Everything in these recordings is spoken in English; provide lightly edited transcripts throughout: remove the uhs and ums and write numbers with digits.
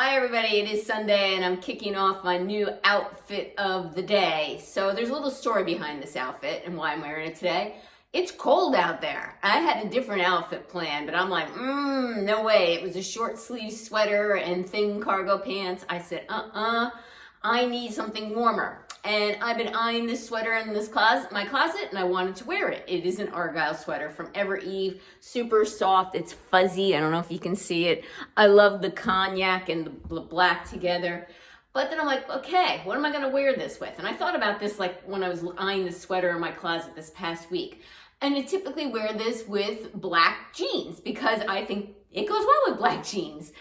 Hi everybody, it is Sunday and I'm kicking off my new outfit of the day. So there's a little story behind this outfit and why I'm wearing it today. It's cold out there. I had a different outfit planned, but I'm like, no way. It was a short sleeve sweater and thin cargo pants. I said, I need something warmer. And I've been eyeing this sweater in my closet, and I wanted to wear it. It is an Argyle sweater from Ever Eve, super soft. It's fuzzy. I don't know if you can see it. I love the cognac and the black together. But then I'm like, okay, what am I gonna wear this with? And I thought about this like when I was eyeing the sweater in my closet this past week. And I typically wear this with black jeans because I think it goes well with black jeans.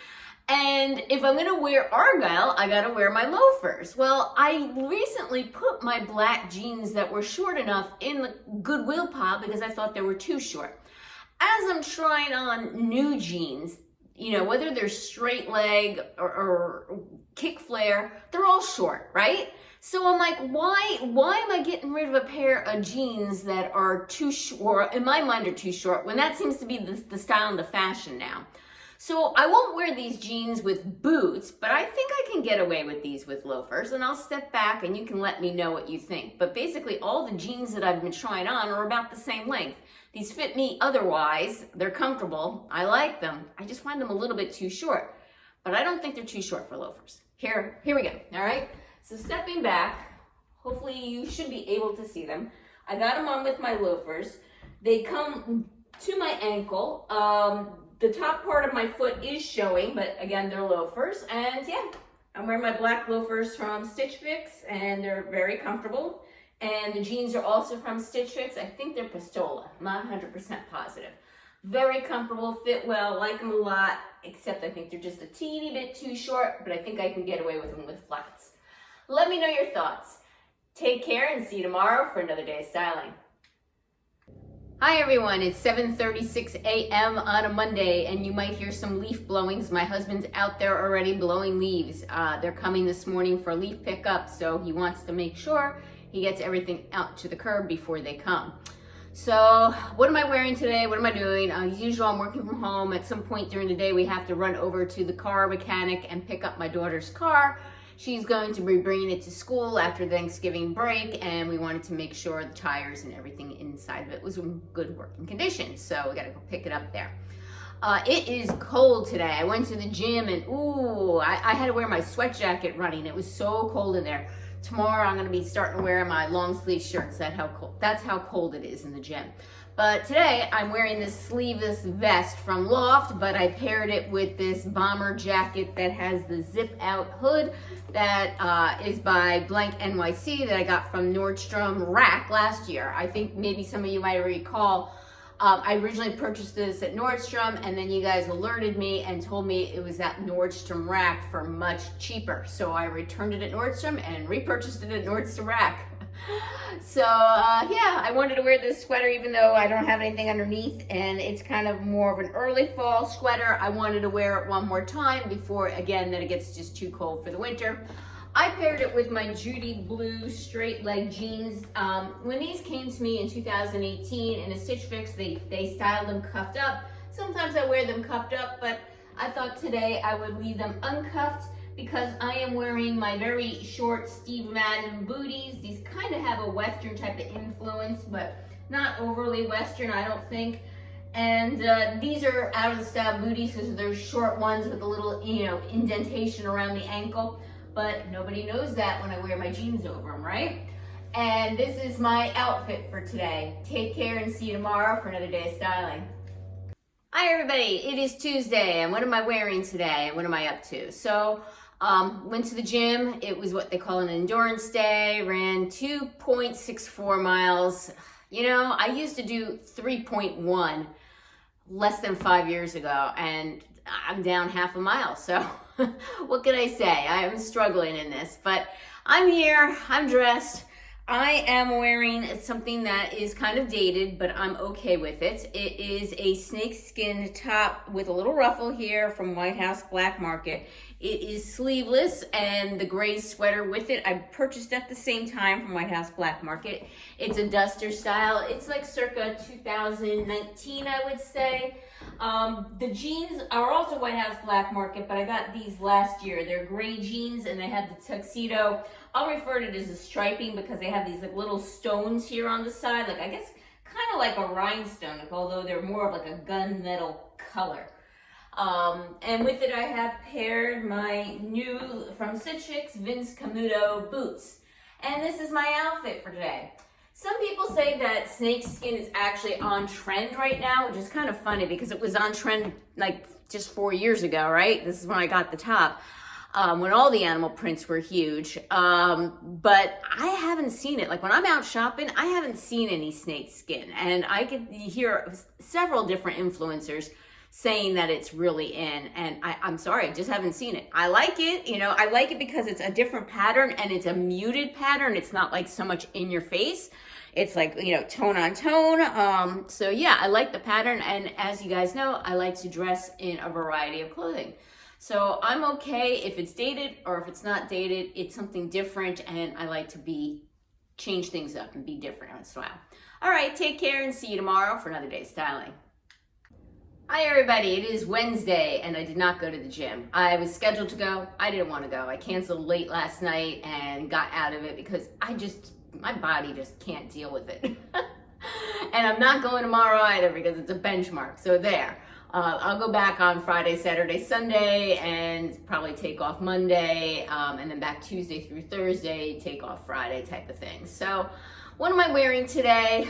And if I'm gonna wear Argyle, I gotta wear my loafers. Well, I recently put my black jeans that were short enough in the Goodwill pile because I thought they were too short. As I'm trying on new jeans, you know, whether they're straight leg or kick flare, they're all short, right? So I'm like, why am I getting rid of a pair of jeans that are too short, in my mind are too short, when that seems to be the style and the fashion now? So I won't wear these jeans with boots, but I think I can get away with these with loafers, and I'll step back and you can let me know what you think. But basically all the jeans that I've been trying on are about the same length. These fit me otherwise, they're comfortable, I like them. I just find them a little bit too short, but I don't think they're too short for loafers. Here we go, all right? So stepping back, hopefully you should be able to see them. I got them on with my loafers. They come to my ankle. The top part of my foot is showing, but again, they're loafers. And yeah, I'm wearing my black loafers from Stitch Fix, and they're very comfortable. And the jeans are also from Stitch Fix. I think they're Pistola, I'm not 100% positive. Very comfortable, fit well, like them a lot, except I think they're just a teeny bit too short, but I think I can get away with them with flats. Let me know your thoughts. Take care and see you tomorrow for another day of styling. Hi everyone, it's 7:36 a.m. on a Monday, and you might hear some leaf blowings. My husband's out there already blowing leaves. They're coming this morning for leaf pickup, so he wants to make sure he gets everything out to the curb before they come. So what am I wearing today? What am I doing? As usual, I'm working from home. At some point during the day, we have to run over to the car mechanic and pick up my daughter's car. She's going to be bringing it to school after Thanksgiving break, and we wanted to make sure the tires and everything inside of it was in good working condition. So we gotta go pick it up there. It is cold today. I went to the gym and I had to wear my sweat jacket running. It was so cold in there. Tomorrow I'm gonna be starting to wear my long sleeve shirts. That's how cold it is in the gym. But today I'm wearing this sleeveless vest from Loft, but I paired it with this bomber jacket that has the zip out hood that is by Blank NYC that I got from Nordstrom Rack last year. I think maybe some of you might recall, I originally purchased this at Nordstrom, and then you guys alerted me and told me it was at Nordstrom Rack for much cheaper. So I returned it at Nordstrom and repurchased it at Nordstrom Rack. So yeah, I wanted to wear this sweater even though I don't have anything underneath, and it's kind of more of an early fall sweater. I wanted to wear it one more time before, again, that it gets just too cold for the winter. I paired it with my Judy blue straight leg jeans. When these came to me in 2018 in a Stitch Fix, they styled them cuffed up. Sometimes I wear them cuffed up, but I thought today I would leave them uncuffed because I am wearing my very short Steve Madden booties. These kind of have a Western type of influence, but not overly Western, I don't think. And these are out of the style booties because they're short ones with a little, indentation around the ankle. But nobody knows that when I wear my jeans over them, right? And this is my outfit for today. Take care and see you tomorrow for another day of styling. Hi everybody, it is Tuesday, and what am I wearing today, and what am I up to? So, went to the gym. It was what they call an endurance day, ran 2.64 miles. I used to do 3.1 less than 5 years ago, and I'm down half a mile, so what can I say? I am struggling in this, but I'm here, I'm dressed. I am wearing something that is kind of dated, but I'm okay with it. It is a snakeskin top with a little ruffle here from White House Black Market. It is sleeveless, and the gray sweater with it I purchased at the same time from White House Black Market. It's a duster style. It's like circa 2019, I would say. The jeans are also White House Black Market, but I got these last year. They're gray jeans and they have the tuxedo. I'll refer to it as a striping because they have these like little stones here on the side, like I guess kind of like a rhinestone, although they're more of like a gunmetal color. And with it I have paired my new from Stitch Fix Vince Camuto boots. And this is my outfit for today. Some people say that snakeskin is actually on trend right now, which is kind of funny because it was on trend like just 4 years ago, right? This is when I got the top, when all the animal prints were huge. But I haven't seen it. Like when I'm out shopping, I haven't seen any snakeskin. And I could hear several different influencers saying that it's really in, and I'm sorry, I just haven't seen it. I like it, you know, I like it because it's a different pattern and it's a muted pattern. It's not like so much in your face. It's like, you know, tone on tone. So yeah, I like the pattern, and as you guys know, I like to dress in a variety of clothing. So I'm okay if it's dated or if it's not dated. It's something different, and I like to change things up and be different once in a while. All right, take care and see you tomorrow for another day's styling. Hi everybody, it is Wednesday and I did not go to the gym. I was scheduled to go, I didn't want to go. I canceled late last night and got out of it because my body just can't deal with it. And I'm not going tomorrow either because it's a benchmark, so there. I'll go back on Friday, Saturday, Sunday, and probably take off Monday, and then back Tuesday through Thursday, take off Friday type of thing. So what am I wearing today?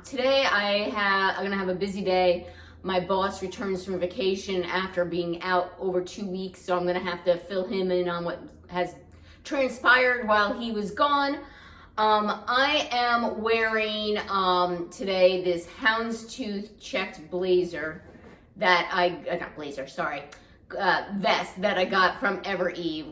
Today I'm gonna have a busy day. My boss returns from vacation after being out over 2 weeks, so I'm gonna have to fill him in on what has transpired while he was gone. I am wearing today this Houndstooth checked blazer that vest that I got from Ever Eve.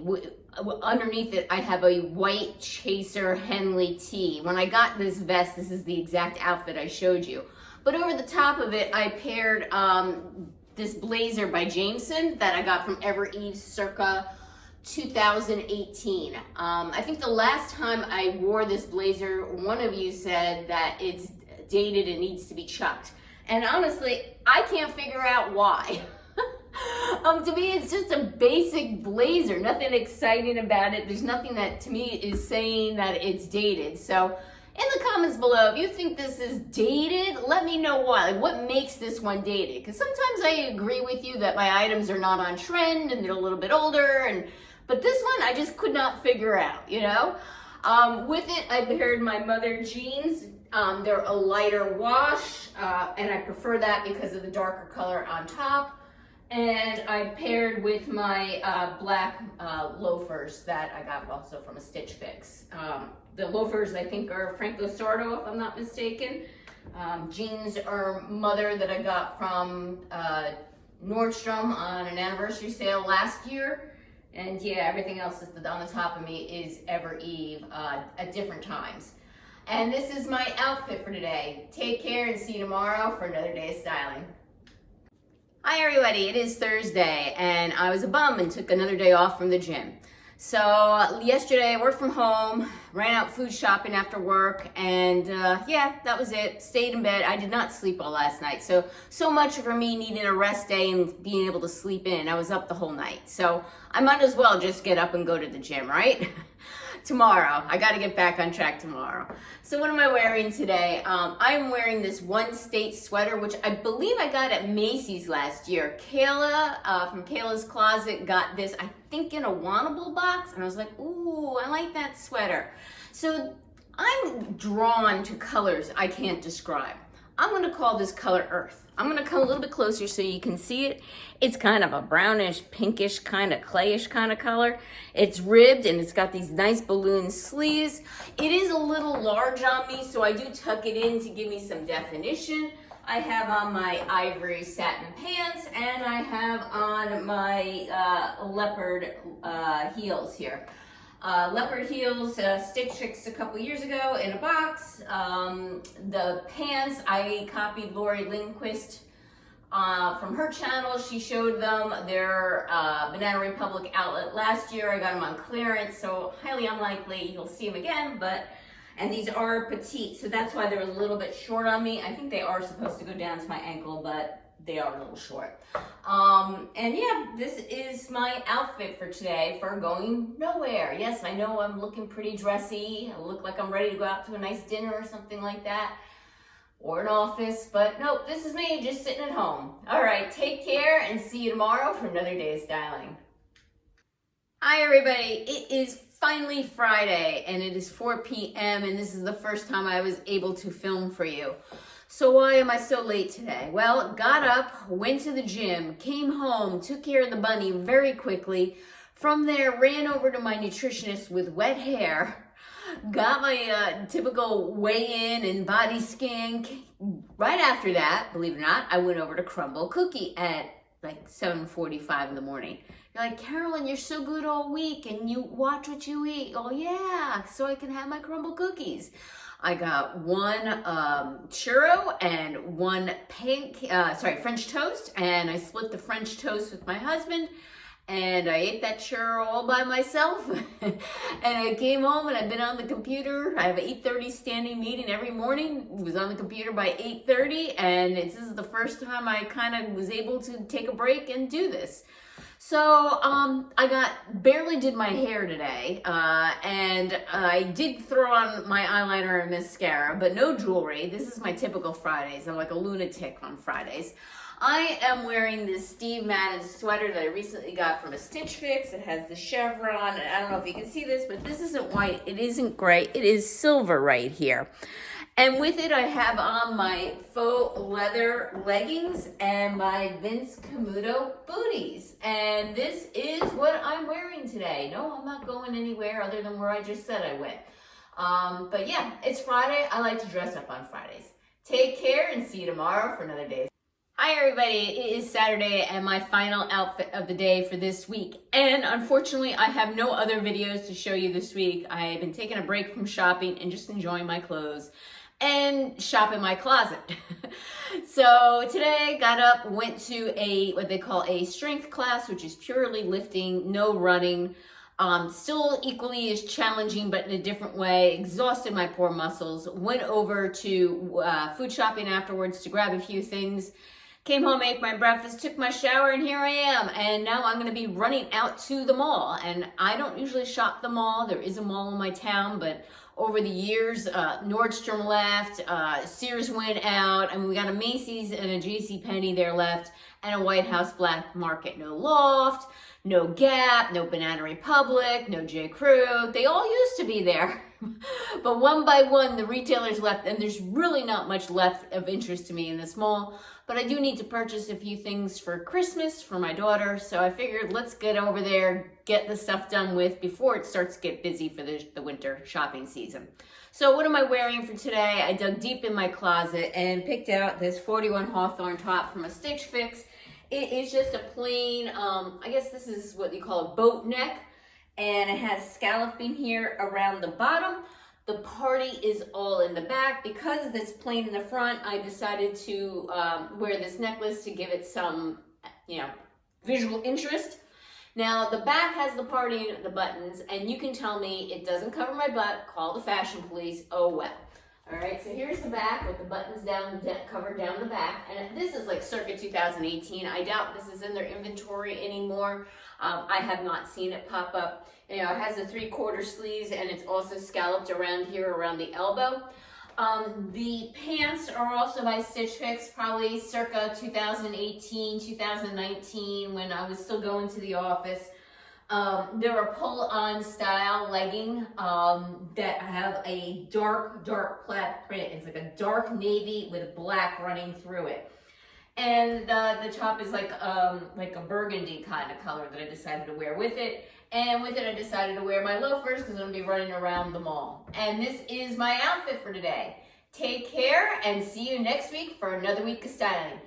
Underneath it, I have a white Chaser Henley tee. When I got this vest, this is the exact outfit I showed you. But over the top of it, I paired this blazer by Jameson that I got from Ever Eve circa 2018. I think the last time I wore this blazer, one of you said that it's dated and needs to be chucked. And honestly, I can't figure out why. To me, it's just a basic blazer, nothing exciting about it. There's nothing that to me is saying that it's dated. So in the comments below, if you think this is dated, let me know why. Like, what makes this one dated? Because sometimes I agree with you that my items are not on trend and they're a little bit older, but this one I just could not figure out, you know? With it, I paired my mother jeans. They're a lighter wash, and I prefer that because of the darker color on top. And I paired with my black loafers that I got also from a Stitch Fix. The loafers I think are Franco Sarto, if I'm not mistaken. Jeans are Mother that I got from Nordstrom on an anniversary sale last year. And yeah, everything else that's on the top of me is Ever Eve at different times. And this is my outfit for today. Take care and see you tomorrow for another day of styling. Hi everybody, it is Thursday and I was a bum and took another day off from the gym. So yesterday I worked from home, ran out food shopping after work, and yeah, that was it. Stayed in bed. I did not sleep all last night. So much for me needing a rest day and being able to sleep in. I was up the whole night. So I might as well just get up and go to the gym, right? Tomorrow. I got to get back on track tomorrow. So what am I wearing today? I'm wearing this One State sweater, which I believe I got at Macy's last year. Kayla from Kayla's Closet got this, I think in a Wantable box, and I was like, ooh, I like that sweater. So I'm drawn to colors I can't describe. I'm gonna call this color Earth. I'm gonna come a little bit closer so you can see it. It's kind of a brownish, pinkish, kind of clayish kind of color. It's ribbed and it's got these nice balloon sleeves. It is a little large on me, so I do tuck it in to give me some definition. I have on my ivory satin pants and I have on my leopard heels here. Leopard heels, Stitch Fix a couple years ago in a box. The pants, I copied Lori Lindquist from her channel. She showed them. They're Banana Republic outlet last year. I got them on clearance, so highly unlikely you'll see them again, and these are petite, so that's why they're a little bit short on me. I think they are supposed to go down to my ankle, but they are a little short. And yeah, this is my outfit for today for going nowhere. Yes, I know I'm looking pretty dressy. I look like I'm ready to go out to a nice dinner or something like that, or an office, but nope, this is me just sitting at home. All right, take care and see you tomorrow for another day of styling. Hi everybody, it is finally Friday and it is 4 p.m. and this is the first time I was able to film for you. So why am I so late today? Well, got up, went to the gym, came home, took care of the bunny very quickly. From there, ran over to my nutritionist with wet hair, got my typical weigh-in and body scan. Right after that, believe it or not, I went over to Crumble Cookie at like 7:45 in the morning. You're like, Carolyn, you're so good all week and you watch what you eat. Oh yeah, so I can have my Crumble cookies. I got one churro and one French toast, and I split the French toast with my husband, and I ate that churro all by myself. And I came home and I've been on the computer. I have an 8:30 standing meeting every morning. Was on the computer by 8:30, and this is the first time I kind of was able to take a break and do this. So I barely did my hair today, and I did throw on my eyeliner and mascara, but no jewelry. This is my typical Fridays. I'm like a lunatic on Fridays. I am wearing this Steve Madden sweater that I recently got from a Stitch Fix. It has the chevron, and I don't know if you can see this, but this isn't white, it isn't gray, it is silver right here. And with it, I have on my faux leather leggings and my Vince Camuto booties. And this is what I'm wearing today. No, I'm not going anywhere other than where I just said I went. But yeah, it's Friday. I like to dress up on Fridays. Take care and see you tomorrow for another day. Hi everybody, it is Saturday and my final outfit of the day for this week. And unfortunately, I have no other videos to show you this week. I've been taking a break from shopping and just enjoying my clothes and shop in my closet. So today, got up, went to what they call a strength class, which is purely lifting, no running. Still equally as challenging, but in a different way. Exhausted my poor muscles. Went over to food shopping afterwards to grab a few things. Came home, ate my breakfast, took my shower, and here I am. And now I'm going to be running out to the mall. And I don't usually shop the mall. There is a mall in my town, but over the years, Nordstrom left, Sears went out, and we got a Macy's and a JCPenney there left, and a White House Black Market. No Loft, no Gap, no Banana Republic, no J. Crew. They all used to be there. But one by one, the retailers left, and there's really not much left of interest to me in this mall. But I do need to purchase a few things for Christmas for my daughter, so I figured let's get over there, get the stuff done with before it starts to get busy for the winter shopping season. So what am I wearing for today? I dug deep in my closet and picked out this 41 Hawthorne top from a Stitch Fix. It is just a plain, I guess this is what you call a boat neck, and it has scalloping here around the bottom. The party is all in the back. Because it's plain in the front, I decided to wear this necklace to give it some, visual interest. Now, the back has the party and the buttons, and you can tell me it doesn't cover my butt, call the fashion police, oh well. All right, so here's the back with the buttons covered down the back. And this is like circa 2018. I doubt this is in their inventory anymore. I have not seen it pop up. It has the 3/4 sleeves, and it's also scalloped around here, around the elbow. The pants are also by Stitch Fix, probably circa 2018, 2019, when I was still going to the office. They're a pull-on style legging that have a dark plaid print. It's like a dark navy with black running through it. And the top is like a burgundy kind of color that I decided to wear with it. And with it, I decided to wear my loafers because I'm going to be running around the mall. And this is my outfit for today. Take care and see you next week for another week of styling.